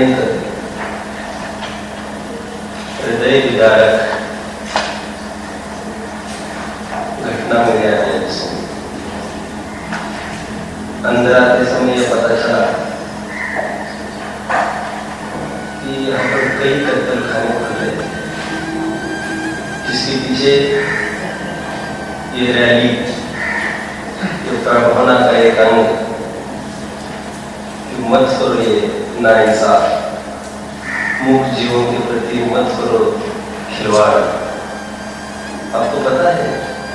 अत्यंत हृदय विदारक घटना में गया है। अंदर आते समय यह पता चला कि यहाँ पर कई कत्ल खाने खुल रहे थे, जिसके पीछे ये रैली जो प्रभावना का एक अंग कि मत करो ये नाइंसाफ, मूक जीवों के प्रति मत करो खिलवाड़। आपको पता है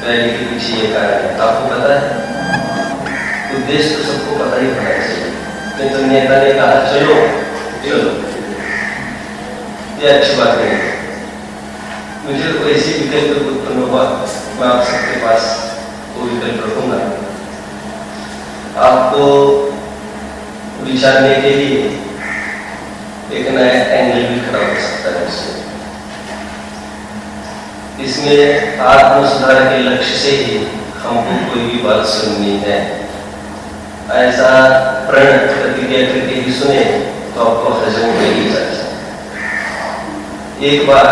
रैली के पीछे ये कारण है? आपको पता है? उद्देश्य तो सबको पता ही होना चाहिए। नहीं तो नेता ने कहा चलो चलो, ये अच्छी बात नहीं। मुझे वैसे विकल्प उत्पन्न हुआ, मैं आप सबके पास वो विकल्प रखूंगा आपको विचारने के लिए। एक नया एंगल भी खड़ा हो सकता है इसमें आत्म सुधार के लक्ष्य से ही हमको कोई भी बात सुननी है, ऐसा प्रण प्रतिज्ञा करके भी सुने तो आपको हजम होगी। एक बार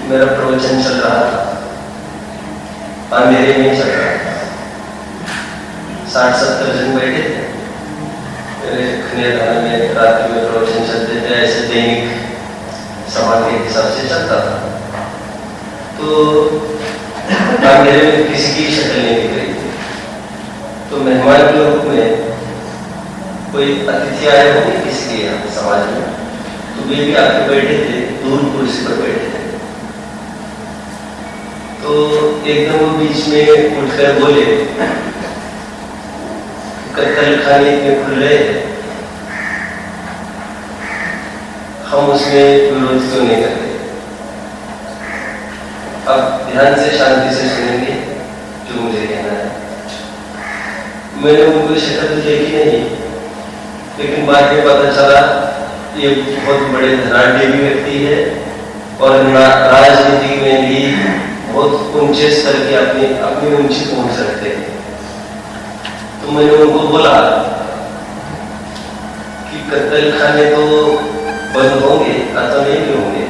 मेरा प्रवचन चल रहा था, अंधेरे में चल रहा था, 60-70 जन बैठे थे। मेरे खनियाधारा में रात्रि में प्रवचन चलते थे, ऐसे दैनिक सभा के हिसाब से चलता था। तो अंधेरे में किसी की शक्ल नहीं दिख रही थी, तो मेहमान के रूप में कोई अतिथि आए होंगे किसी के यहाँ समाज में, तो वे भी आके बैठे थे, दूर कुर्सी पर बैठे थे। तो एकदम वो बीच में उठकर बोले, कत्ल खाने इतने खुल रहे हैं, हम उसमें विरोध क्यों नहीं करते? अब ध्यान से शांति से सुनेंगे जो मुझे कहना है। मैंने उनको शक्ल देखी नहीं, लेकिन बाद में पता चला ये बहुत बड़े धनाढ्य भी व्यक्ति है और राजनीति में भी बहुत ऊंचे स्तर की अपनी ऊंची पहुंच रखते हैं। तो मैंने उनको बोला कि कत्ल खाने तो बंद होंगे, तो नहीं होंगे,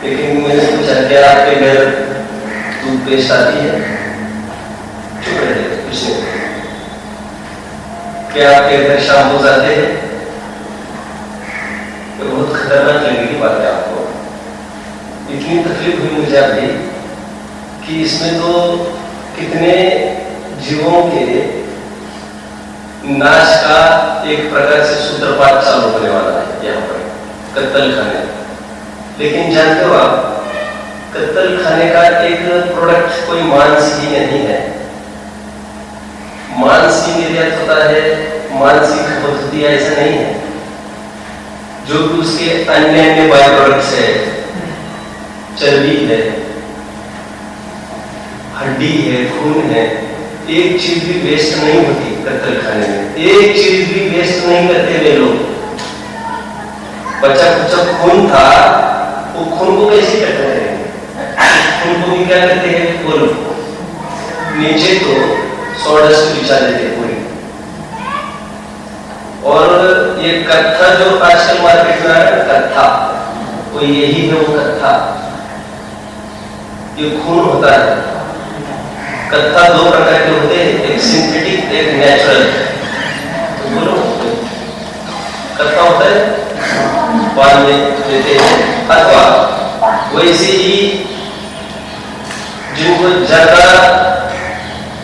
लेकिन मैंने पूछा क्या आपके घर दूध पेश आती है? चुप रहे, कुछ नहीं। क्या आपके घर शाम हो जाते हैं? तो बहुत खतरनाक लगेगी बात है आपको। इतनी तकलीफ हुई मुझे अभी कि इसमें तो कितने जीवों के नाश का एक प्रकार से सूत्रपात चालू होने वाला है यहाँ पर कत्ल खाने। लेकिन जानते हो आप, कत्ल खाने का एक प्रोडक्ट कोई मांस ही नहीं है। मांस ही निर्यात होता है, मांस ही खपत होती है, ऐसा नहीं है। जो कि उसके अन्य बाय प्रोडक्ट्स है, चर्बी है, हड्डी है, खून है, एक चीज भी वेस्ट नहीं होती कत्ल खाने में। एक चीज भी वेस्ट नहीं करते वे लोग। बचा कुचा खून था, वो खून को कैसे करते हैं? खून को भी क्या करते हैं? बोलो, नीचे तो सॉडस्ट बिछा देते पूरी। और ये कत्था जो आजकल मार्केट में आया, कत्था, तो यही है वो कत्था। ये खून होता है। कत्था दो प्रकार के होते हैं, एक सिंथेटिक, एक नेचुरल। तो बोलो, कत्था होता है बाद में देते हैं, अथवा वैसे ही जिनको ज्यादा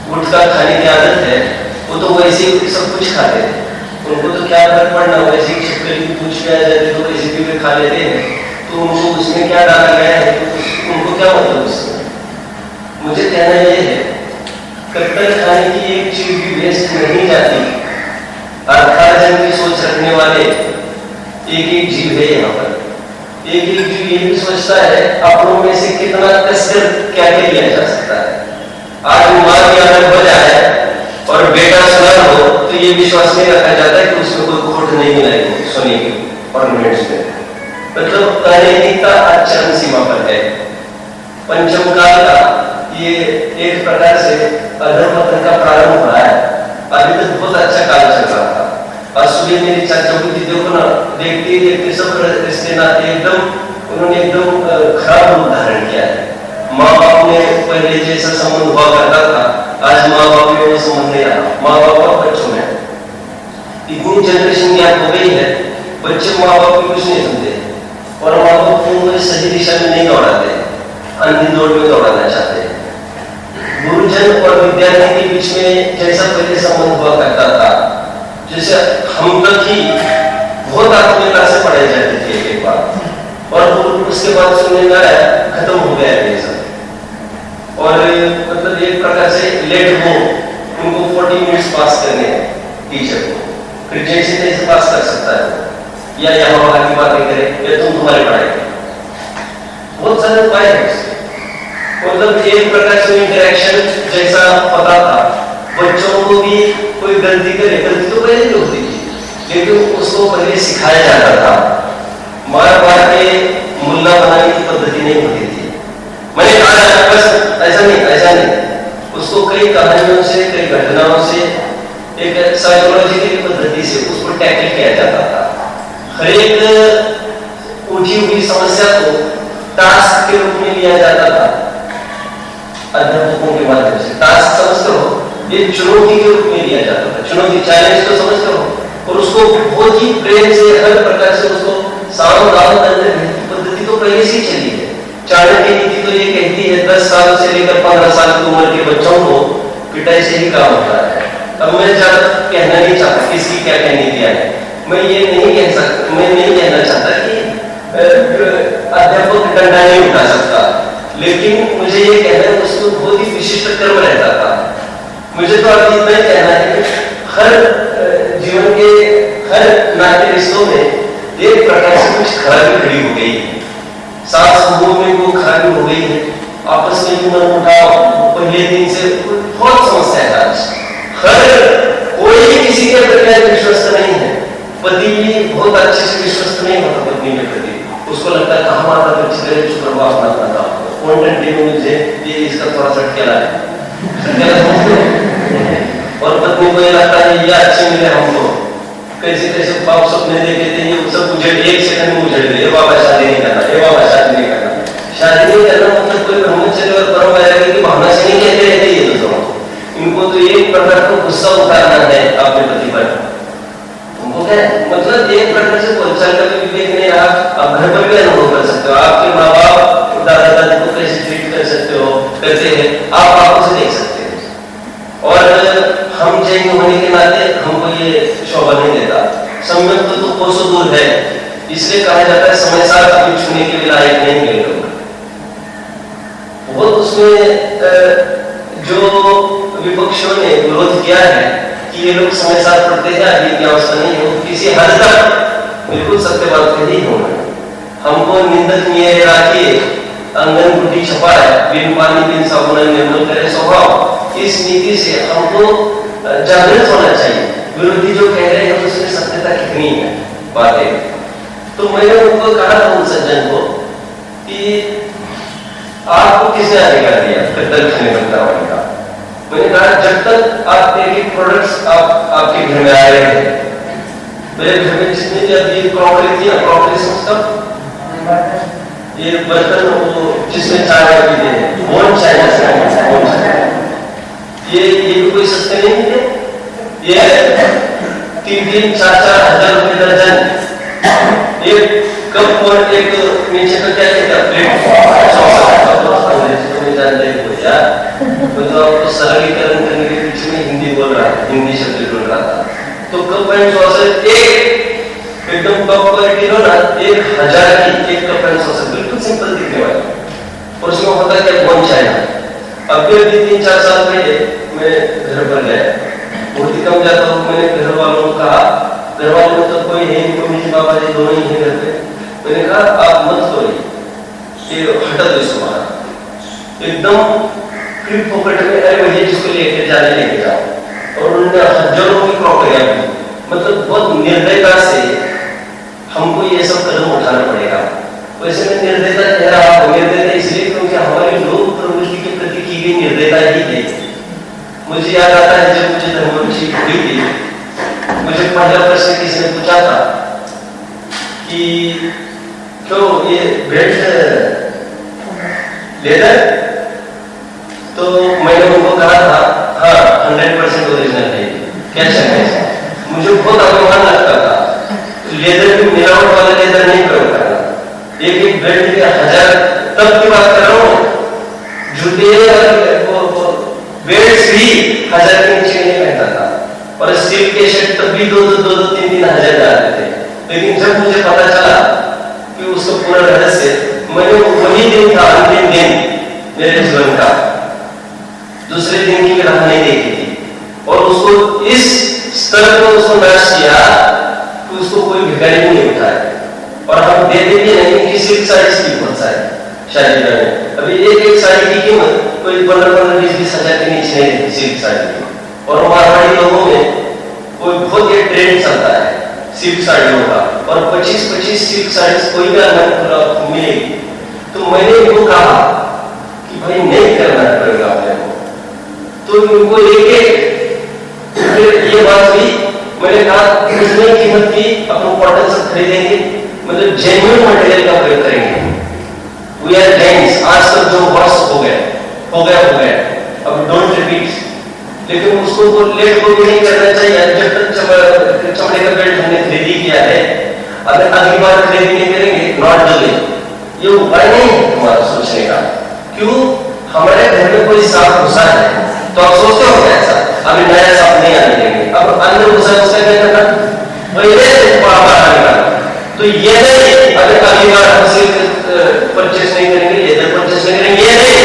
गुटखा खाने की आदत है वो तो वैसे ही सब कुछ खाते हैं। उनको तो क्या फर्क पड़ना, वैसे ही शक्कर की पूछ में आ जाती तो वैसे भी वे खा लेते हैं। तो उनको उसमें क्या डाला गया है, उनको क्या मतलब उसमें? मुझे कहना यह है, कत्ल खाने की एक चीज भी वेस्ट नहीं जाती। अर्थार्जन की सोच रखने वाले एक एक जीव है यहाँ पर। एक एक जीव ये भी सोचता है अपनों में से कितना कसकर क्या क्या लिया जा सकता है। आज मां की आदत हो जाए और बेटा सुना हो तो ये विश्वास नहीं रखा जाता है कि उसमें कोई खोट नहीं मिलाएगी सोने की ऑर्नामेंट्स में। मतलब अनैतिकता चरम सीमा पर है। पंचम काल का ये एक प्रकार से अधर्म का प्रारंभ हो रहा है। अभी तक बहुत अच्छा काल चल रहा था, सुबह मेरी चाचा बुद्धि देखो ना, देखते देखते सब रिश्ते नाते एकदम उन्होंने एकदम खराब रूप धारण किया है। माँ बाप ने पहले जैसा संबंध हुआ करता था, आज माँ बाप में वो संबंध नहीं रहा। माँ बाप और बच्चों में इतनी जनरेशन गैप हो गई है, बच्चे माँ बाप की कुछ नहीं सुनते और माँ बाप को सही दिशा में नहीं दौड़ाते, अंधी दौड़ में दौड़ाना चाहते हैं। गुरुजन और विद्यार्थी के बीच में जैसा पहले संबंध हुआ करता था, जैसे हम तक ही बहुत आत्मीयता से पढ़ाई जाती थी एक बार, और उसके बाद सुनने में आया खत्म हो गया ये सब। और मतलब एक प्रकार से लेट हो, उनको 40 मिनट्स पास करने टीचर को, फिर जैसे तैसे पास कर सकता है या यहाँ वहां की बातें करे या तुम तुम्हारी पढ़ाई। बहुत सारे उपाय है, मतलब एक प्रकार से इंटरेक्शन जैसा पता था। बच्चों को भी कोई गलती करे, गलती तो पहले भी होती थी, लेकिन उसको पहले सिखाया जाता था। मार मार के मुल्ला बनाने की पद्धति नहीं होती थी। मैंने कहा बस ऐसा नहीं, उसको कई कहानियों से, कई घटनाओं से, एक साइकोलॉजिकल पद्धति से उसको टैकल किया जाता था। हर एक उठी हुई समस्या को टास्क के रूप में लिया जाता था अध्यापकों के माध्यम से। टास्क समझ करो, ये चुनौती के रूप में लिया जाता था, चुनौती चैलेंज को समझ करो, और उसको बहुत ही प्रेम से हर प्रकार से उसको साम दाम पद्धति तो पहले से चली है। चाणक्य नीति तो ये कहती है 10 साल से लेकर 15 साल की उम्र के बच्चों को पिटाई से ही काम होता है। अब मैं ज्यादा कहना नहीं चाहता किसकी क्या कहनी दिया है, मैं नहीं कहना चाहता कि अध्यापक डंडा नहीं उठा सकता, लेकिन मुझे ये कहना है उसको बहुत ही विशिष्ट कर्म रहता था। मुझे तो अभी इतना कहना है कि हर जीवन के हर नाते रिश्तों में एक प्रकार से कुछ खराबी खड़ी हो गई है। सास समूह में वो खराबी हो गई है, आपस में भी मनमुटाव पहले दिन से बहुत समस्या है। आज हर कोई किसी के प्रति विश्वस्त नहीं है। पति भी बहुत अच्छे से विश्वस्त नहीं होता पत्नी के प्रति, उसको लगता है कहाँ माता बच्ची करे चुप रहो अपना काम, कॉन्टेंट में मुझे ये इसका थोड़ा सा अटकेला है और पत्नी को ये लगता है ये अच्छे मिले हमको, कैसे कैसे बाप सपने देखे थे ये सब उजड़, एक सेकंड में उजड़ गए। बाबा शादी नहीं करना, ये बाबा शादी नहीं करना, शादी नहीं करना मतलब कोई ब्रह्मचर्य और परम वैराग्य की भावना से नहीं कहते रहते ये दोस्तों। इनको तो एक प्रकार का गुस्सा उतारना है अपने पति पर। उनको क्या मतलब एक प्रकार से बोलचाल का भी विवेक नहीं रहा। आप घर पर भी अनुभव कर सकते हो, आपके माँ बाप दादा दादी को कैसे ट्रीट कर सकते हो, करते हैं, आप आंखों से देख सकते हैं। और हम जैन होने के नाते हमको ये शोभा नहीं देता। सम्यक तो कोसों दूर है, इसलिए कहा जाता है समय साथ अभी छूने के लिए लायक नहीं है लोग। बहुत उसमें जो विपक्षियों ने विरोध किया है कि ये लोग समय साथ पढ़ते हैं, अभी की अवस्था नहीं हो, किसी हद तक बिल्कुल सत्य बात नहीं होना। हमको निंदक निये राखिए, अंगन गुटी छपाए, बिन पानी बिन साबुन निर्मल करे स्वभाव। इस नीति से हमको जागृत होना चाहिए। विरोधी जो कह रहे हैं उसमें सत्यता कितनी है बातें। तो मैंने उनको कहा था उन सज्जन को कि आपको किसने अधिकार दिया कत्तल खाने बनता होने का। मैंने कहा जब तक आप एक प्रोडक्ट्स आपके घर में आ रहे थे, मेरे घर में जितनी भी अभी क्रॉकरी थी, क्रॉकरी समझता ये बर्तन वो जिसमें चाय पीते हैं, बोन चाइना से ये भी कोई सस्ते नहीं थे, ये 3-4 हजार रुपए दर्जन। एक कप और एक नीचे का क्या कहता है तो आपको सरलीकरण करने के पीछे में हिंदी बोल रहा है, हिंदी शब्द बोल रहा था। तो कप एंड सॉसर एकदम कप क्वालिटी लो ना 1000 की एक कप एंड सॉसर बिल्कुल सिंपल दिखने वाला, और उसमें होता क्या बोन चाइना। अब भी 3-4 साल पहले मैं घर पर गया, बहुत ही कम जाता हूँ। मैंने घर वालों को कहा, घर वालों में तो कोई है नहीं, मम्मी पापा जी दोनों ही है घर पे। मैंने कहा आप मत सोइए, ये हटा दो इसको बाहर, एकदम क्लिप पॉकेट में अरे भैया जिसको लेके जाओ। और उन्होंने हजारों की क्रॉकरी दी। मतलब बहुत निर्दयता से हमको ये सब कदम उठाना पड़ेगा। वैसे मैं निर्दयता कह रहा हूँ, निर्दयता इसलिए क्योंकि हमारी लोक प्रवृत्ति के प्रति की गई निर्दयता ही है। मुझे याद आता है जब मुझे धर्मवंशी हुई थी मुझे पहला प्रश्न किसी ने पूछा था कि क्यों ये बेल्ट लेदर, तो मैंने उनको कहा था हाँ 100% ओरिजिनल है, क्या शक है। मुझे बहुत अभिमान लगता था, लेदर की मिलावट वाला लेदर नहीं प्रयोग करना। एक बेल्ट के 1000 तब की बात कर रहा हूँ, जूते और बेल्ट भी 1000 के नीचे नहीं पहनता था, और सिल्क के शर्ट तब भी 2-3 हजार जाते थे। लेकिन जब मुझे पता चला कि उसका पूरा रहस्य, मैंने वही दिन था अंतिम दिन मेरे जीवन का, दूसरे दिन की राह नहीं देखी थी, और उसको इस स्तर पर उसको नाश किया कि उसको कोई भिखारी नहीं उठाया। और हम देते भी नहीं कि सिल्क साड़ी की बहुत सारी शादी में अभी एक साड़ी की कीमत कोई 15-20 हजार के नीचे नहीं रहती सिल्क साड़ी की। और मारवाड़ी लोगों में कोई बहुत ये ट्रेंड चलता है सिल्क साड़ियों का, और 25 सिल्क साड़ी कोई भी अगर मिलेगी। तो मैंने इनको कहा कि भाई नहीं करना पड़ेगा अपने को, तो इनको लेके ये बात हुई। मैंने कहा कितनी कीमत की अपन कॉटन सब खरीदेंगे, मतलब जेन्युइन मटेरियल का प्रयोग करेंगे। वी आर जेन्स, आज तक जो वर्ष हो गए, अब डोंट रिपीट। लेकिन उसको तो लेट को भी नहीं करना चाहिए। जब तक चमड़े का बेल्ट हमने खरीदी किया है, अगर अगली बार खरीदी नहीं करेंगे, नॉट द वे। ये उपाय नहीं है हमारा सोचने का। क्यों? हमारे घर में कोई सांप घुसा है तो आप सोचते हो कैसा, अभी नया सांप नहीं आने देंगे, अब अंदर घुसा उसका क्या करना, तो ये नहीं अगर अगली बार हम सिर्फ परचेस नहीं करेंगे, लेदर परचेस नहीं करेंगे, ये नहीं।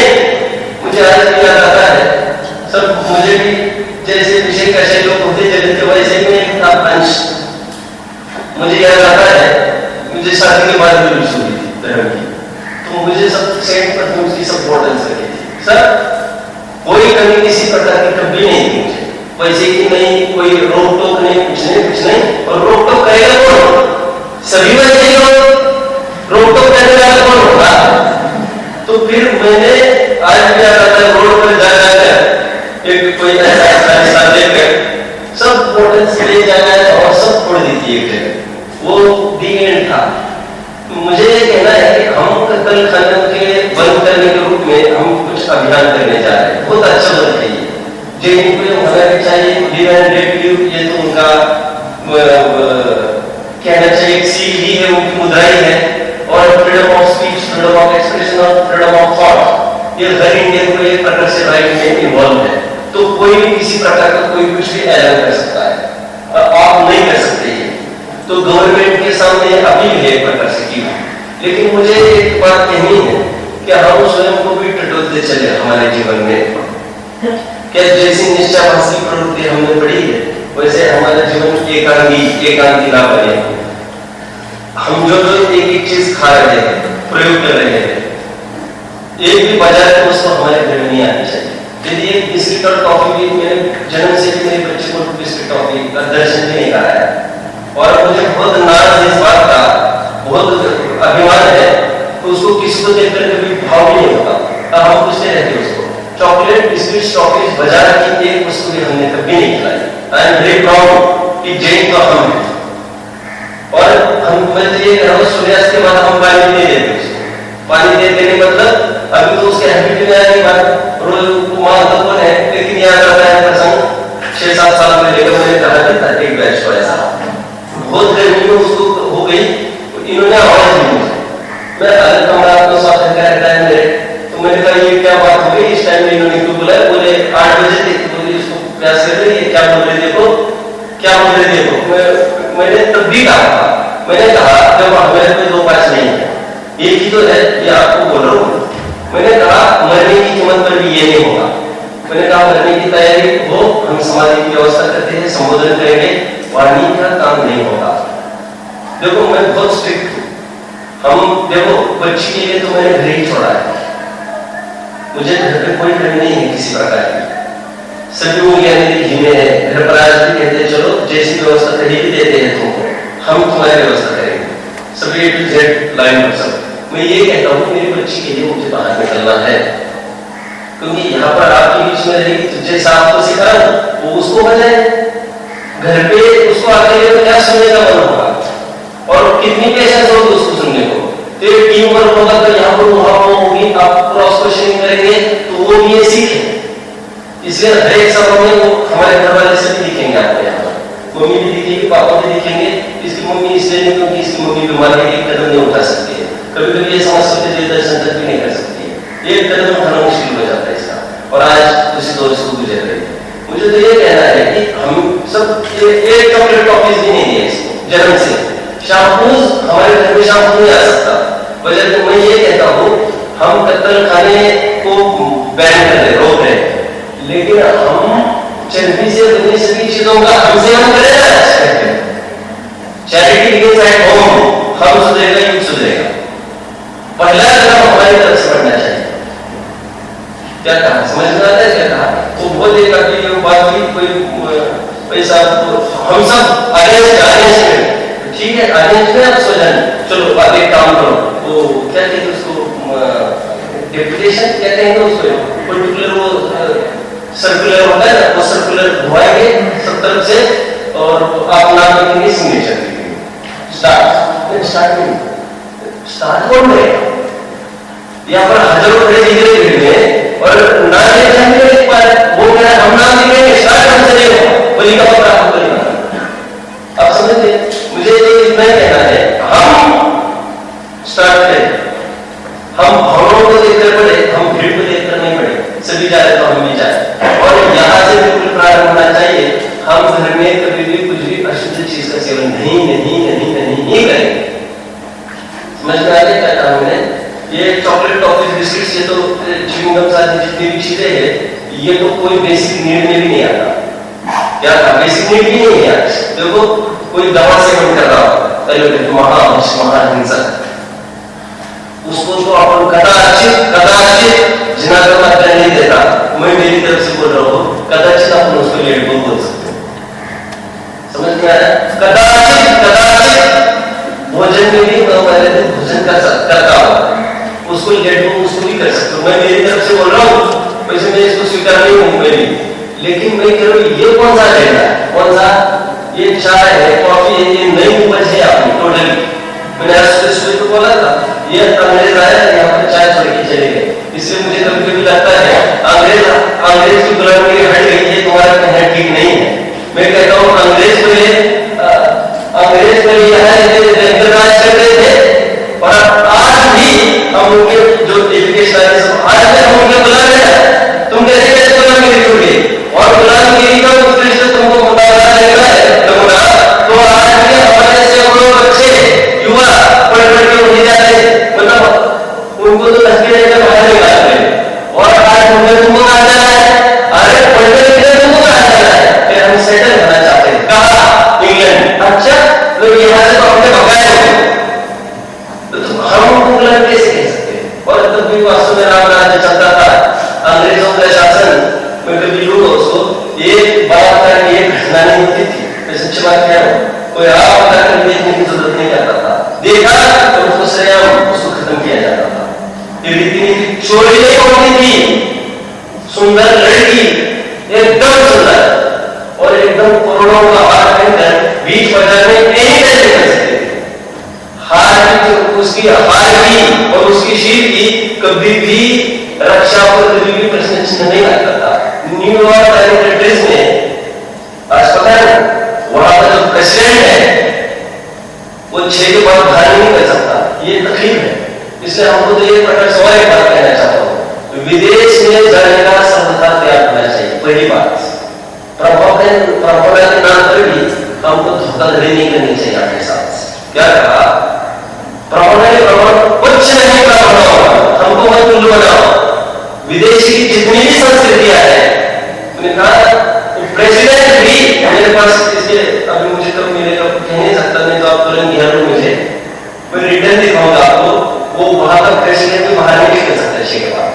मुझे आज भी याद आता है, सब मुझे भी जैसे विषय कैसे लोग होते जगत के वैसे ही मैं था अंश। मुझे याद आता है, मुझे शादी के बाद में रुचि हुई थी धर्म की, तो मुझे सब सेंट परफ्यूम्स की सब बॉटल्स रखी थी। सर कोई कमी किसी प्रकार की कभी नहीं थी मुझे, वैसे कि नहीं कोई रोक टोक नहीं, कुछ नहीं। और रोक टोक करेगा कौन? सभी वैसे ही रोक टोक करने वाला कौन होगा? तो फिर मैंने आज भी याद आता है, रोड पर जाकर एक कोई ऐसा देखकर सब बोतल्स ले जाना और सब छोड़ दी थी एक जगह, वो दी एंड था। मुझे ये कहना है कि हम कत्ल खानों के बंद करने के रूप में हम कुछ अभियान करने जा रहे हैं। बहुत अच्छा बंद है ये, जो इनको होना भी चाहिए। लिव एंड लेट लिव, ये तो उनका कहना चाहिए एक सीख ही है, उनकी मुद्राई है। और freedom of speech, freedom of expression और फ्रीडम ऑफ थॉट, ये हर इंडियन को एक प्रकार से राइट में इन्वॉल्व है। तो कोई भी किसी प्रकार का कोई कुछ भी ऐलान कर सकता है, आप नहीं कर सकते ये। तो गवर्नमेंट के सामने अपील है एक प्रकार से की। लेकिन मुझे एक बात कहनी है कि हम स्वयं को भी टटोलते चले हमारे जीवन में। क्या जैसी निश्चयवासी प्रवृत्ति हमने पढ़ी है, वैसे हमारा जीवन एकांगी ना बने। हम जो एक चीज खा रहे हैं, प्रयोग कर रहे हैं, एक भी बाजार में उसको हमारे घर में नहीं आनी चाहिए। यदि एक बिस्किट और टॉफी भी, मेरे जन्म से भी मेरे बच्चे को बिस्किट टॉफी का दर्शन भी नहीं कराया, और मुझे बहुत नाज इस बात का, बहुत अभिमान है तो उसको किसी को देखकर कभी भाव भी नहीं होता। तब हम पूछते रहते उसको, चॉकलेट बिस्किट टॉफी बाजार की एक वस्तु भी हमने कभी नहीं खिलाई। आई एम वेरी प्राउड कि जैन तो हम हैं। और हम मैं ये कह रहा हूँ, सूर्यास्त के बाद हम पानी नहीं देते उसको। पानी देते नहीं मतलब अभी तो उसके हैबिट में आने के बाद रोज मानता कौन है, लेकिन याद आता है प्रसंग 6-7 साल में लेकर मैंने कहा था एक बैच को ऐसा बहुत गर्मी में उसको हो गई, इन्होंने आवाज दी मुझे। मैं अलग कमरा अपना साथ रहता है मेरे, तो मैंने कहा ये क्या बात हो गई इस टाइम में इन्होंने क्यों बुलाया? बोले 8 बजे थे, बोले इसको प्यास कर रही है, क्या बोल रहे देखो, क्या बोल रहे देखो। मैंने तब भी कहा, मैंने कहा जब हमारे कोई 2 पास नहीं है, एक ही तो है, ये आपको बोल रहा हूँ। मैंने कहा मरने की कीमत पर भी ये नहीं होगा। मैंने कहा मरने की तैयारी हो, हम समाधि की व्यवस्था करते हैं, संबोधन करेंगे, वाणी का काम नहीं होगा। देखो मैं बहुत स्ट्रिक्ट हूँ। हम देखो बच्ची के लिए तो मैंने घर ही छोड़ा है, मुझे घर पे कोई कमी नहीं है किसी प्रकार की। सभी उंगलियां मेरी घी में है। घर पर आज भी कहते हैं चलो जैसी व्यवस्था खड़ी भी देते हैं तुमको, हम तुम्हारी व्यवस्था करेंगे, सभी A to Z लाइन पर सब। मैं ये कहता हूँ मेरी बच्ची के लिए मुझे बाहर निकलना है, क्योंकि यहाँ पर आपके बीच में रहेगी, तो जैसा आपको सिखाया वो उसको बजाए। घर पे उसको अकेले में क्या सुनने का मन होगा और कितनी पेशेंस होगी उसको सुनने को। तो ये टीम वर्क होगा तो यहाँ पर वहां होगी, आप क्रॉस क्वेश्चनिंग करेंगे तो वो भी ये सीखे। इसलिए हर एक सभा में वो हमारे घर वाले से भी दिखेंगे, आपको यहाँ पर मम्मी भी दिखेगी, पापा भी दिखेंगे। इसकी मम्मी इसलिए नहीं क्योंकि इसकी मम्मी बीमार है, एक कदम नहीं उठा सकती है, कभी कभी ये समझ सकते हैं दर्शन तक भी नहीं कर सकती है, एक कदम उठाना मुश्किल हो जाता है इसका, और आज उसी दौर से गुजर रही है। मुझे तो ये कहना है कि हम सब एक चॉकलेट टॉफीज भी नहीं दिए इसको जन्म से। शैम्पूज हमारे घर में शैम्पू नहीं आ सकता, वजह तो मैं ये कहता हूँ हम कत्तल खाने को बैन कर रहे, रोक रहे, लेकिन हम चर्बी से बनी सभी चीजों का हमसे हम करें। चैरिटी बिगिंस एट होम, हम सुधरेगा युग सुधरेगा। पहला कदम हमारी तरफ से बढ़ना चाहिए। क्या कहा, समझ में आता है क्या कहा? वो बोल देगा कि ये बात भी कोई पैसा हम सब अगेंस्ट ठीक है, अगेंस्ट में आप सोचें, चलो आप एक काम करो, वो क्या कहते उसको, डेपुटेशन क्या कहेंगे उसको, पर्टिकुलर वो सर्कुलर होता है ना, वो सर्कुलर घुमाएंगे सब तरफ से और आप नाम लिखेंगे, सिग्नेचर लिखेंगे, स्टार्ट कौन करेगा? यहाँ पर हजारों खड़े दिख रहे भीड़ में और नाम लिखेंगे, एक बार वो कह रहा है हम नाम लिखेंगे, स्टार्ट हमसे नहीं हो, बलि का पकड़ा हम बलि का। आप समझते? मुझे तो इतना ही कहना है, हम स्टार्ट करें, हम भावनाओं को देखकर पढ़े, हम भीड़ को देखकर नहीं पढ़े, सभी जाए तो हम भी जाए। और यहाँ से बिल्कुल प्रारंभ होना चाहिए, हम घर में कभी भी कुछ भी अशुद्ध चीज का सेवन नहीं नहीं नहीं नहीं नहीं करेंगे। समझ में आ गया क्या कहा मैंने? ये चॉकलेट टॉफी बिस्किट्स, ये तो च्युइंगम सारी जितनी भी चीजें हैं, ये तो कोई बेसिक नीड में भी नहीं आता। क्या था? बेसिक नीड भी नहीं है। देखो कोई दवा सेवन कर रहा हो, महाहिंसक, उसको तो अपन कदाचित जिना करना नहीं देता। मैं मेरी तरफ से बोल रहा हूँ, कदाचित अपन उसको लेट को बोल सकते हो। समझ में आया? कदाचित भोजन में भी भोजन करता हो, उसको लेट को उसको भी कर सकते हो। मैं मेरी तरफ से बोल रहा हूँ, वैसे मैं इसको स्वीकार नहीं हूँ मैं भी, लेकिन मैं कह रहा हूँ ये कौन सा लेना है, कौन सा? ये चाय है, कॉफी है, ये नई उपज है आपकी टोटली। मैंने आज को बोला था, ये अंग्रेज आया यहाँ पर चाय छोड़ के चले गए, इसलिए मुझे कभी कभी लगता है अंग्रेज की गुलामी हट गई है, तुम्हारा कहना ठीक नहीं है। मैं कहता हूँ अंग्रेज को राज कर रहे थे और आज भी हम उनके जो एजुकेशन है सब आज भी हम उनके गुलाम हैं। तुम कैसे गुलामी छोड़े और गुलामगिरी का उत्कृष्ट तुमको मुताबिक लग रहा है तो आज भी हमारे सैकड़ों बच्चे युवा पढ़ के उन्हें जाते, मतलब उनको तो तस्वीर लेकर बाहर निकाल रहे और आज उन्हें तुमको कहा जा रहा है, अरे पढ़ने के लिए तुमको कहा जा रहा है कि हम सेटल होना चाहते हैं। कहा? इंग्लैंड। अच्छा, तो यहाँ से तो हमने भगाया तो हम उनको गुलाम कैसे कह सकते हैं? और तब भी वास्तव में राम राज्य चलता था, अंग्रेजों का शासन में कभी लूंगा उसको, एक बात का ये घटना नहीं होती थी। मैं सच्ची बात कह रहा हूँ, कोई आप बताकर देखने की जरूरत नहीं करता था, देखा तो उसको सयाम उसको खत्म किया जाता था। ये रीति नीति चोरी नहीं होती थी, सुंदर लड़की एकदम सुंदर और एकदम करोड़ों का हार पहनकर बीच बाजार में कहीं पैसे कर सकते थे। हार की उसकी हार की और उसकी शील की कभी भी रक्षा पर कभी भी प्रश्न चिन्ह नहीं आता था। न्यूयॉर्क टेरिटरीज में आज पता है वहां का जो प्रेसिडेंट है वो 6 के बाद बाहर नहीं कर सकता, ये तकलीफ है। इसलिए हमको तो ये प्रकार से एक बात कहना चाहता हूँ, विदेश में जाने का सर्वथा त्याग होना चाहिए। पहली बात, प्रभाव के नाम पर भी हमको धोखाधड़ी नहीं करनी चाहिए अपने साथ। क्या कहा? कुछ नहीं हमको मत उल्लू बनाओ। विदेशी की जितनी भी संस्कृतियां है, मैंने कहा प्रेसिडेंट भी मेरे पास इसके अभी मुझे तो मिलेगा कह नहीं सकता, नहीं तो आप तुरंत ध्यान दो मुझे, मैं रिटर्न दिखाऊंगा आपको। वो वहां का प्रेसिडेंट भी बाहर नहीं निकल सकता 6 के बाद।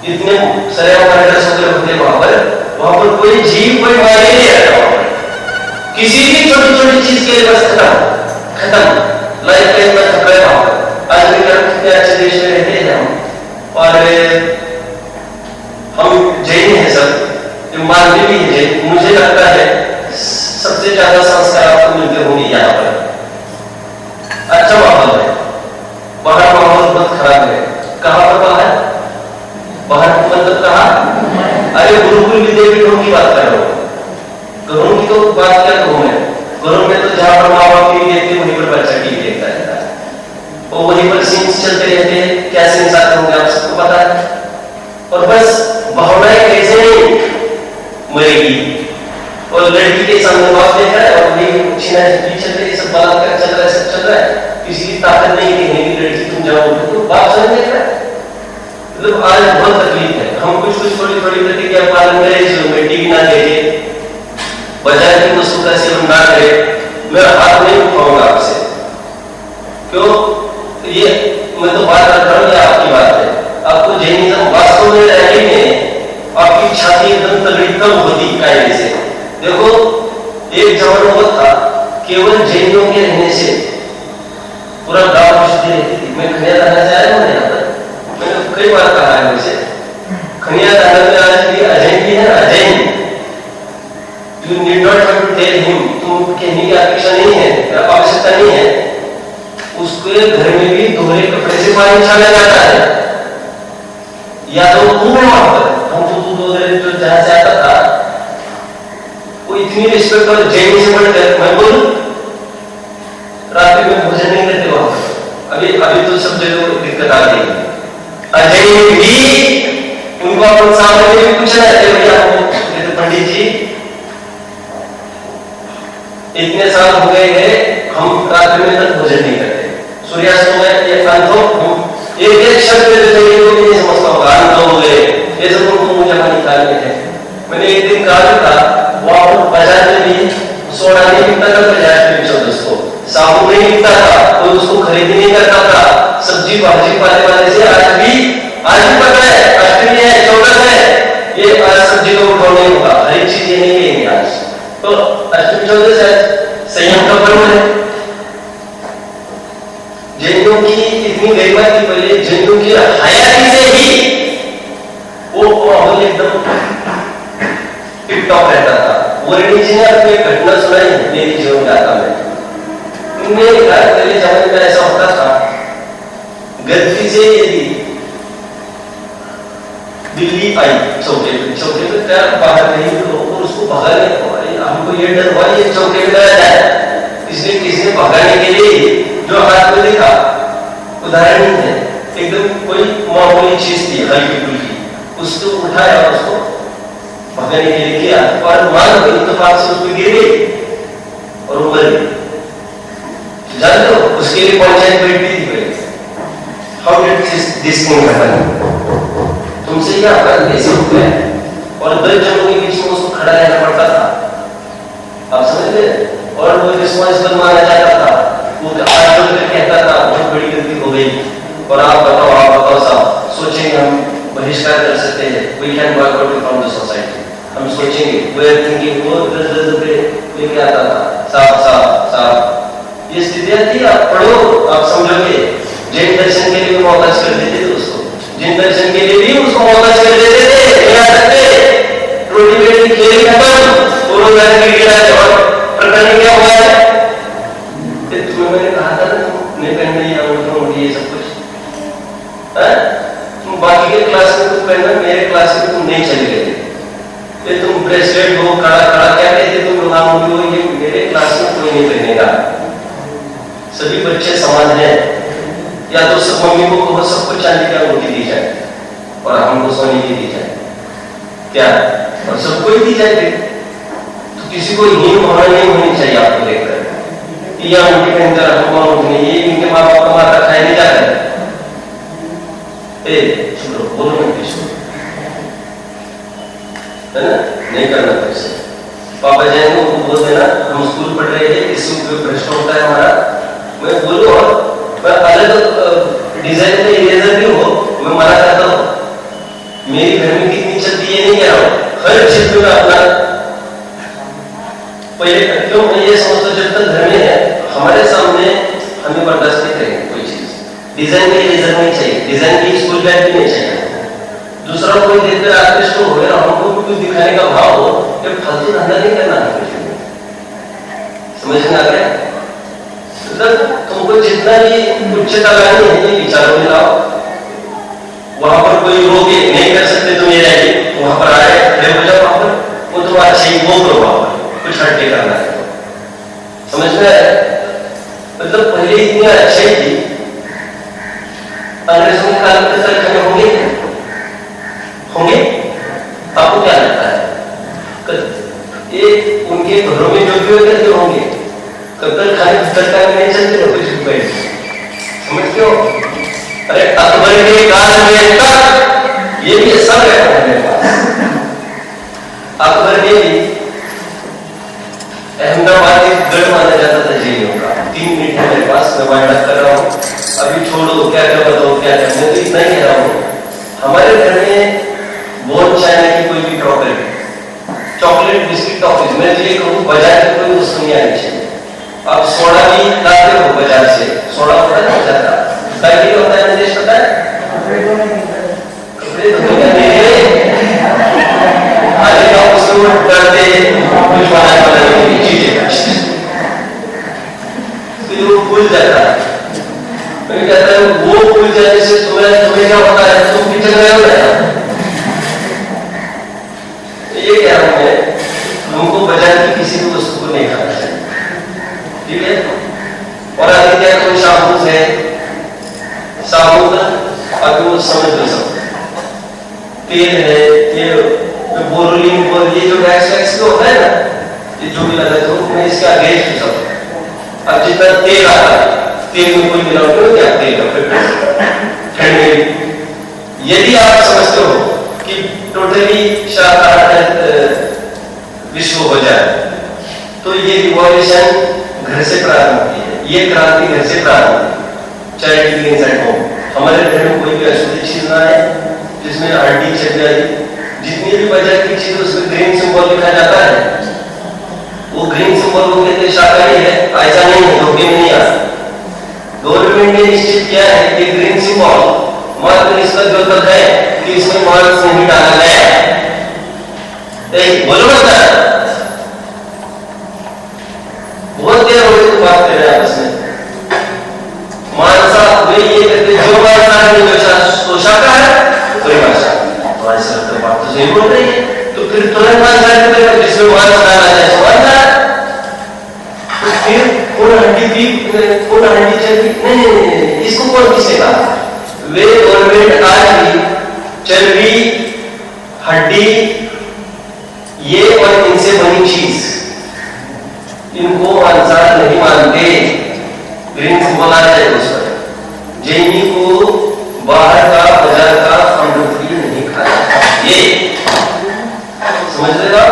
इतने सारे एड्रेस होते वहां पर कोई जीव कोई मायने नहीं आता। वहां पर किसी भी छोटी छोटी चीज के लिए बस खत्म लाइफ का इतना खतरा है वहां पर। आज भी कितने अच्छे देश में रहते हैं हम, और हम जैन हैं सब, मानवी भी है। मुझे लगता है ज्यादा संस्कार आपको मिलते होंगे यहाँ पर। अच्छा माहौल है, बाहर माहौल बहुत खराब है। कहाँ पर बाहर? बाहर मतलब कहाँ? अरे गुरुकुल विद्यापीठों की बात कर रहा हूँ, घरों की तो बात क्या कहूँ मैं। घरों में तो जहाँ पर माँ बाप टीवी देखते वहीं पर बच्चा टीवी देखता रहता है, और वहीं पर सीन्स चलते रहते हैं। क्या सीन्स आते होंगे आप सबको पता है। और बस भावनाएं कैसे नहीं मरेगी, और लड़की के सामने बाप देख रहा है और वही छीना झपटी चल रही है, सब बलात्कार चल रहा है, सब चल रहा है। किसी की ताकत नहीं देखने की, लड़की तुम जाओ तो बाप समझ देख रहा है। मतलब आज बहुत तकलीफ है। हम कुछ थोड़ी थोड़ी प्रतिक्रिया पालन करें, जो में टीवी ना देखे, बाजार की वस्तु का सेवन ना करे। मैं हाथ नहीं उठाऊंगा आपसे, क्यों? ये मैं तो बात कर रहा हूँ, ये आपकी बात है। आपको जैनिज्म वास्तव में रहने में आपकी छाती एकदम तगड़ी कम होती कायदे से। देखो एक जमाना वो था, केवल जैनियों के रहने से पूरा गांव शुद्धि रहती थी। मैं खनिया थाना से आया हूँ यहाँ पर, मैंने कई बार कहा है मुझे, खनिया थाना में आज भी अजैन भी है, अजैन। You need not have to tell him, तुम कहने की अपेक्षा नहीं है, आवश्यकता नहीं है। उसके घर में भी दोहरे कपड़े से पानी छाना जाता है, या तो पूर्ण मोहब्बत। हम तो जो जहां से आता था वो इतनी रिस्पेक्ट और जैनी से बढ़कर, मैं बोलूं रात्रि में भोजन नहीं करते वहां पर। अभी तो सब जगह दिक्कत आ गई। अजय भी उनको अपन सामने भी पूछना है, भैया तो पंडित जी इतने साल हो गए हैं, हम रात्रि में तक भोजन नहीं करते। सूर्यास्त हो गए, एक अंत हो, एक शब्द नहीं समझता होगा, अंत हो गए, ये सब उनको मुझे निकालने हैं। मैंने एक दिन कहा था, वहां पर बाजार में भी सोडा नहीं बिकता था, बाजार में भी दोस्तों साबुन नहीं बिकता था, कोई उसको खरीद नहीं करता था। सब्जी भाजी वाले से आज भी पता है, अष्टमी है, चौदह है, ये आज सब्जी का उठाव नहीं होगा, हर एक चीज ये नहीं लेंगे आज। तो अष्टमी चौदह से संयम का पर्व है। जैनियों की इतनी गरिमा थी पहले, जैनियों की हयाती से ही वो माहौल एकदम टिप टॉप रहता था। वरणी जी ने अपनी एक घटना सुनाई मेरी जीवन गाथा में। उनने कहा पहले जमाने में ऐसा होता था, गलती से यदि बिल्ली आई चौके पे क्या बाहर नहीं तो और उसको भगाने, हमको ये डर हुआ ये चौके पे आ जाए, इसलिए किसी ने भगाने के लिए जो हाथ में देखा, उदाहरण नहीं है, एकदम कोई मामूली चीज थी हल्की फुल्की, उसको उठाया और उसको भगाने के लिए किया, और मान लो इत्तेफाक से उसको गिर गई और वो मर गई। जानते हो उसके लिए पंचायत बैठती थी। How did this thing happen? तुमसे क्या अपराध कैसे हो गया? और 10 जनों के बीच में उसको खड़ा रहना पड़ता था, आप समझ गए? और वो रिस्पॉन्सिबल माना जाता था, वो आज जो कहता था बहुत बड़ी गलती हो गई, और आप बताओ साहब, सोचेंगे हम बहिष्कार कर सकते हैं, we can work out from the society. हम सोचेंगे वे थिंकिंग, वो 10 रुपए लेके आता था, साहब ये स्थितियां थी। आप पढ़ो, आप समझोगे। जैन दर्शन के लिए मोहताज कर देते थे उसको, जिन दर्शन के लिए भी उसको मोहताज कर देते थे, यहाँ तक के रोटी बेटी खेली खत्म, दोनों घर के गिरा है। और प्रकरण क्या हुआ है? तुम्हें मैंने कहा था ना, तुमने पहनना ये सब कुछ, तुम बाकी के क्लास में तुम पहनना, मेरे क्लास में तुम नहीं चले गए। ये तुम ब्रेसलेट हो, कड़ा क्या कहते तुम लोग हो, ये मेरे क्लास में कोई नहीं पहनेगा। सभी बच्चे समान हैं, या तो सब मम्मी को कहो सबको चांदी की अंगूठी दी जाए और हमको सोने की दी जाए, क्या? और सबको ही दी जाए। तो किसी को हीन भावना नहीं होनी चाहिए आपको देखकर कि यह अंगूठी पहनकर हमको अंगूठी नहीं, ये इनके माँ बाप का माता खाए नहीं जाता है। बोलो है ना, नहीं करना कैसे। पापा जैन को बोल देना, हम स्कूल पढ़ रहे थे, किसी को प्रश्न होता है हमारा, मैं बोलूँ अलग डिजाइन में इरेजर भी हो, मैं मना करता हूँ। मेरी घर में कितनी चलती है नहीं कह रहा हूँ, हर क्षेत्र में अपना पहले क्यों मैं ये समझता, जब तक घर में है हमारे सामने हमें बर्दाश्त नहीं करेंगे कोई चीज। डिजाइन में इरेजर नहीं चाहिए, डिजाइन की स्कूल बैग भी नहीं चाहिए। दूसरा कोई देखकर आकृष्ट हो गया, हमको भी कुछ दिखाने का भाव हो, ये फालतू धंधा नहीं करना है। समझ में आ गया? मतलब तुमको जितना भी उच्चता लानी है ये विचारों में लाओ। वहां पर कोई रोके नहीं कर सकते तुम ये रहिए, वहां पर आए खड़े हो जाओ, वहां पर वो तो अच्छे ही वो करो, वहां पर कुछ हटके करना है। समझ में आया? मतलब पहले इतनी अच्छाई थी, अंग्रेजों के काल में तलखाने होंगे होंगे? आपको क्या लगता है? ये उनके घरों में जो भी करते होंगे, तलखाने तलखाने नहीं चलते ना कुछ रुपए, समझ क्यों? अरे अकबर के काल में तक ये भी सब रहता है मेरे पास। अकबर ने भी अहमदाबाद एक गढ़ माना जाता था जेलों का। 3 मिनट है मेरे पास, मैं वाइंड अप कर रहा हूँ, अभी छोड़ो क्या क्या बताओ क्या क्या, मैं तो इतना ही कह रहा हूँ। हमारे घर में बोन चाइना की कोई भी प्रॉपर्टी, चॉकलेट बिस्किट टॉफीज, मैं तो ये कहूँ बाजार की कोई वस्तु नहीं आनी चाहिए। आप सोडा भी लाते हो बाजार से, सोडा पता नहीं जाता क्या होता है, मुझे पता है, कपड़े धोने करते कुछ बनाने की चीजें वो भूल जाता है। मैं कहता है वो भूल जाने से तुम्हें क्या होता है, तुम पीछे गए हो ना। ये कह रहा हूं मैं, हमको बाजार की किसी भी वस्तु को नहीं खाना चाहिए, ठीक है? और आगे क्या कोई साबुन है, साबुन अभी वो समझ नहीं सकते, तेल है, ये बोरोलिन ये जो वैक्स वैक्स होता है ना, ये जो भी लगा तो मैं इसके अगेंस्ट हूं सब। अब जितना तेल आता है, तेल में कोई मिलावट नहीं क्या, तेल का फिर ठंड में यदि आप समझते हो कि टोटली शाकाहारी विश्व हो जाए, तो ये रिवॉल्यूशन घर से प्रारंभ होती है, ये क्रांति घर से प्रारंभ होती है। Child begins at home. हमारे घर में कोई भी अशुद्ध चीज ना है जिसमें हड्डी चल जाए, जितनी भी बाजार की चीज उसमें ग्रीन सिंबल लिखा जाता है, वो ग्रीन सिंबल को कहते हैं शाकाहारी है, ऐसा नहीं है, धोखे में नहीं आता। गवर्नमेंट ने निश्चित किया है कि ग्रीन सिंबल मात्र इसका द्योतक है कि इसमें मांस नहीं डाला गया है। बोलो ना, बहुत देर हो गई तो बात कर रहे हैं आपस में। मांसा वे ये कहते जो मांसाहारी वो शाकाहारी, कोई भाषा हमारे सर तो बात तो सही बोल रही है, तो फिर तुरंत मांसाहारी करेगा जिसमें मांस डाला जाए तो मांसाहारी। तो फिर कौन हड्डी भी कौन हड्डी चली नहीं, इसको कौन किसने कहा? वे गवर्नमेंट आज भी चर्बी, हड्डी, ये और इनसे बनी चीज, इनको मांसाहारी नहीं मानते। ग्रीन सिंबल आ जाए उस पर। जैनी को बाहर का बाजार का अमृत नहीं खाना, ये समझ लेगा।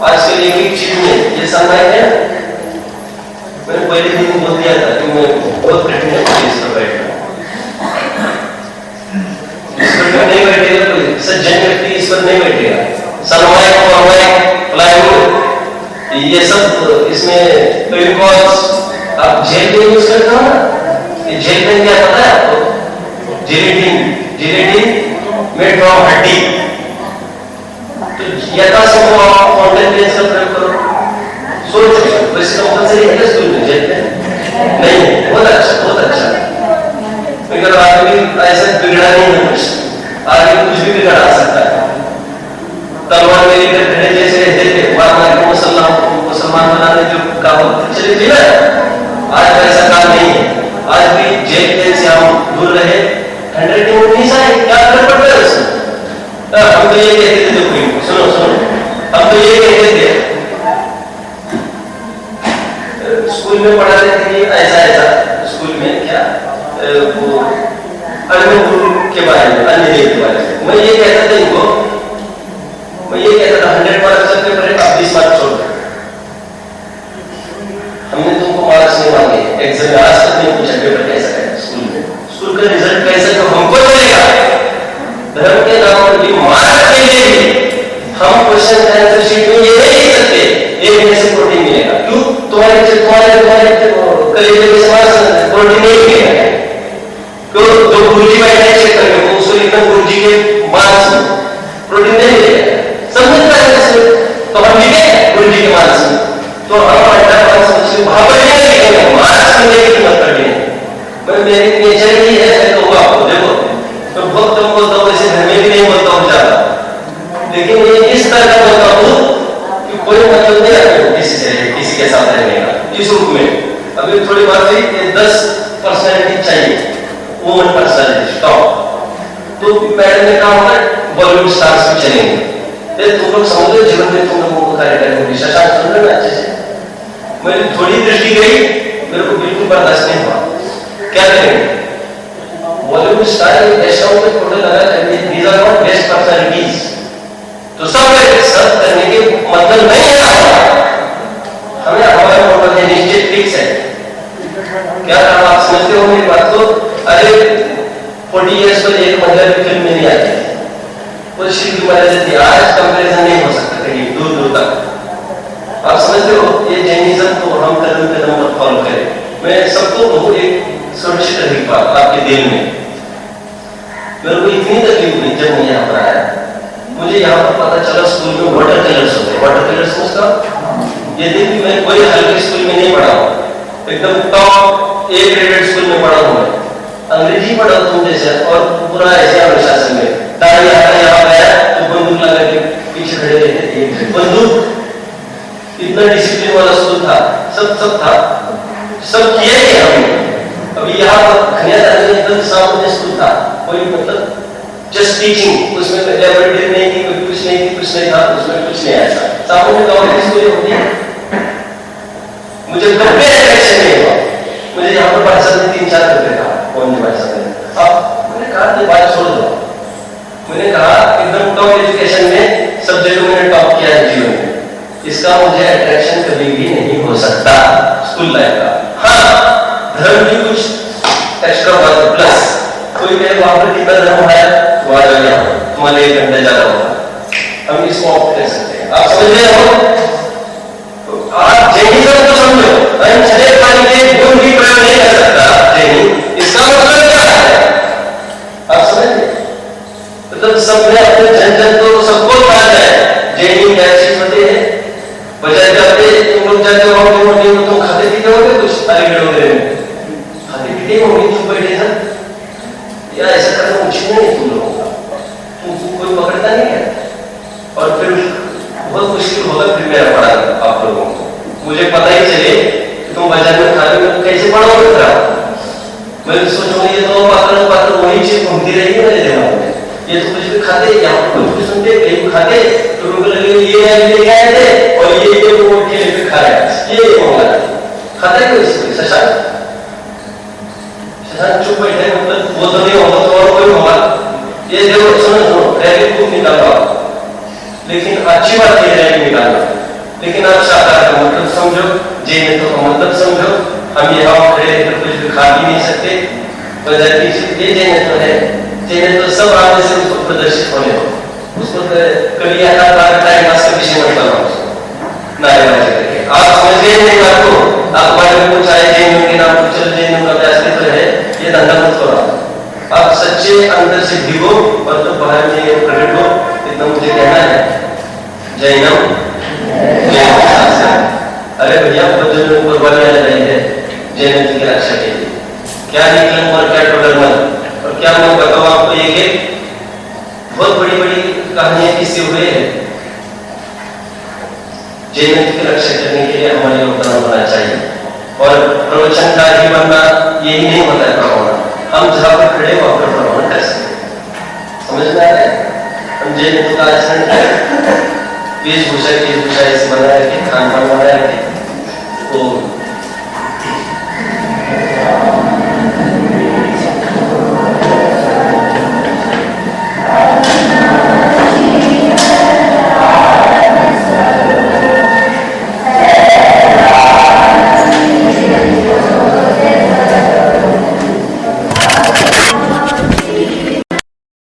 आजकल एक एक चीज में ये समझ है। मैंने पहले दिन बोल दिया था कि मैं बहुत कठिन है इस पर बैठना, इस पर नहीं बैठेगा कोई सज्जन व्यक्ति, इस पर नहीं बैठेगा। सनमाइक प्लाईवुड ये सब इसमें फेविकॉल आप जेल पेन यूज करते हो ना, ये जेल पेन क्या पता है आपको? जिलेटिन मेड फ्रॉम हड्डी। तो यथासंभव आप फाउंटेन पेन का प्रयोग करो। सोचो वैसे कंपल्सरी है स्कूल में जेल पेन नहीं है, बहुत अच्छा मगर आदमी ऐसा बिगड़ा नहीं है, कुछ आगे कुछ भी बिगड़ा सकता है। तलवार में लेकर खड़े जैसे रहते थे, मुसलमान बनाने जो कहावत चली थी ना, आज ऐसा काम नहीं है। आज भी जेल पेन से हम दूर रहे, 100 नहीं सारे क्या फर्क पड़ता है उसमें? हम तो ये कहते थे, देखो सुनो, हम तो ये कहते थे स्कूल में पढ़ाते थे कि ऐसा स्कूल में क्या वो अन्य गुरु के बारे में, अन्य देव के बारे में। मैं ये कहता था इनको, मैं ये कहता था 100 मार्क्स सबके पढ़े, आप 20 मार्क्स छोड़ दो। हमने तुमको मार्क्स नहीं मांगे, एग्जाम में आज तक नहीं पूछा पेपर कैसा है स्कूल में, स्कूल का रिजल्ट कैसा है तो हमको चलेगा। धर्म के नाम पर भी मार्क्स के लिए भी हम क्वेश्चन का आंसर शीट में ये नहीं लिख सकते एक में से प्रोटीन मिलेगा। क्यों? तुम्हारे कलेजे में समाज प्रोटीन नहीं मिलेगा। क्यों? जो गुरुजी बैठे चेक करके वो उसको लिखना गुरुजी के मार्क्स में प्रोटीन नहीं मिलेगा। समझता है तो हम लिखे गुरुजी के मार्क्स नहीं, मार्क्स मिलने की कीमत करनी है। मैं मेरी नेचर ही है, मैं कहूँगा आपको देखो मैं बहुत कम बोलता हूँ, वैसे घर में भी नहीं बोलता हूँ ज्यादा, लेकिन ये इस तरह का बोलता हूँ कि कोई मतलब नहीं आपको किसी से किसी के साथ रहने का इस रूप में। अभी थोड़ी बात हुई 10 पर्सनैलिटी चाहिए, वुमन पर्सनैलिटी टॉप, तो मैडम ने कहा होगा बॉलीवुड स्टार्स भी चलेंगे। तुम लोग समझो जीवन में तुम लोगों को कार्य करेंगे, शशांक सुन रहे हैं अच्छे से? मेरी थोड़ी दृष्टि गई, मेरे को बिल्कुल बर्दाश्त नहीं हुआ। क्या करेंगे? बॉलीवुड स्टार गेस्ट हाउस में फोटो लगा करके these are not best personalities, तो सब करने के मतलब नहीं है। हमें हमारा मोटो है, निश्चित फिक्स है। क्या आप समझते हो मेरी बात को? अरे 40 इयर्स पर एक महिला भी फिल्म में नहीं आती, वो शील की वजह से आज कंपैरिजन नहीं हो सकता कहीं दूर दूर तक। आप समझते हो? ये जैनिज्म को हम कदम कदम पर फॉलो करें। मैं सबको कहूँ एक सुरक्षित रही बात आपके दिल में। मेरे को इतनी तकलीफ हुई जब मैं यहाँ पर आया, मुझे यहाँ पर पता चला स्कूल में वाटर कलर्स होते हैं। वाटर कलर्स उसका यदि मैं कोई हल्के स्कूल में नहीं पढ़ा हूँ, एकदम टॉप A ग्रेडेड स्कूल में पढ़ा हूँ, अंग्रेजी पढ़ा तुम जैसे और पूरा ऐसे अनुशासन में ताली यहाँ गया तो बंदूक लगा के पीछे खड़े रहते, बंदूक। इतना डिसिप्लिन वाला स्कूल था, सब था, सब किया ही हमने। अभी यहाँ पर एकदम सामान्य स्कूल था, कोई मतलब जस्ट टीचिंग, उसमें लैबोरेटरी नहीं थी, कोई कुछ नहीं थी, कुछ नहीं था, उसमें कुछ नहीं आया था। सामान्य गवर्नमेंट स्कूल होती है। मुझे कभी एट्रैक्शन नहीं हुआ। मुझे यहाँ पर भाषा में 3-4 रुपए था, कौन सी भाषा में। अब मैंने कहा ये बात छोड़ दो, मैंने कहा एकदम टॉप एजुकेशन में सब्जेक्ट मैंने टॉप किया है जीवन में, इसका मुझे अट्रैक्शन कभी भी नहीं हो सकता स्कूल लाइफ का। हाँ, धर्म भी कुछ एक्स्ट्रा बात प्लस, कोई कहे वहां पर कितना धर्म है तो आ जाओ, तुम्हारे 1 घंटे ज्यादा होगा, हम इसको ऑप्ट कर सकते हैं। आप समझ रहे हो? आप जैनिज्म को समझो, अनछले पानी के गुण भी प्रयोग नहीं कर सकता जैनी, इसका मतलब क्या है? आप समझिए, मतलब सब में अपने जन को सबको कहा जाए जैनी क्या चीज होती है। बजाय जाते तुम लोग जाते हो मोटे तो खाते पीते होंगे, कुछ अलीगढ़ वगैरह में खाते पीते होंगे, चुप बैठे हैं या ऐसा करना उचित नहीं तुम लोगों का, तुमको कोई पकड़ता नहीं है। और फिर बहुत मुश्किल होगा फिर मेरा पढ़ा आप लोगों को, मुझे पता ही चले कि तुम बाजार में खाने में कैसे पढ़ोगे। मैं सोचूंगा ये तो पात्र वही चीज घूमती रहेगी मेरे दिमाग में, ये तो कुछ भी खाते, यहाँ पर कुछ भी सुनते, कहीं खाते तो उनको लगे ये ले गए थे और ये वो ठेले पे खा रहा है, ये होगा खाता है कोई शशांक चुप बैठे, मतलब वो तो नहीं होगा तो और कोई होगा। ये देखो सुनो रैली खूब निकालो, लेकिन अच्छी बात ये रैली निकालो, लेकिन आप शाकाहार का मतलब समझो, जैन का मतलब समझो। हम यहाँ खड़े तो कुछ भी खा भी नहीं सकते, वजह ये जैन तो है, जैन तो सब आगे से उसको प्रदर्शित होने हो, उसको कभी टाइम पास का विषय मत बनाओ नारेबाजी करके। आप समझ गए नहीं बात को? आप बारे में कुछ आए जैन के नाम कुछ जैन का अस्तित्व है, ये धंधा मत करो। आप सच्चे अंदर से भिगो और तो बाहर में प्रकट हो, इतना मुझे कहना है। जैनम अरे भैया बच्चों ने कुर्बानियां लगाई है जैन की रक्षा के लिए, क्या निकलन और क्या टोटल मन, और क्या मैं बताऊं आपको, ये बहुत बड़ी बड़ी कहानियां किससे हुए हैं। जैन की रक्षा करने के लिए हमारे योगदान होना चाहिए, और प्रवचनकार ही बनना यही नहीं होता है प्रभावना, हम जहां पर खड़े वहां पर प्रभावना कर सकते। समझ में आ रहा है? हम जैन का आचरण करें, वेशभूषा ऐसे बनाए रखें, खान पान बनाए रखें,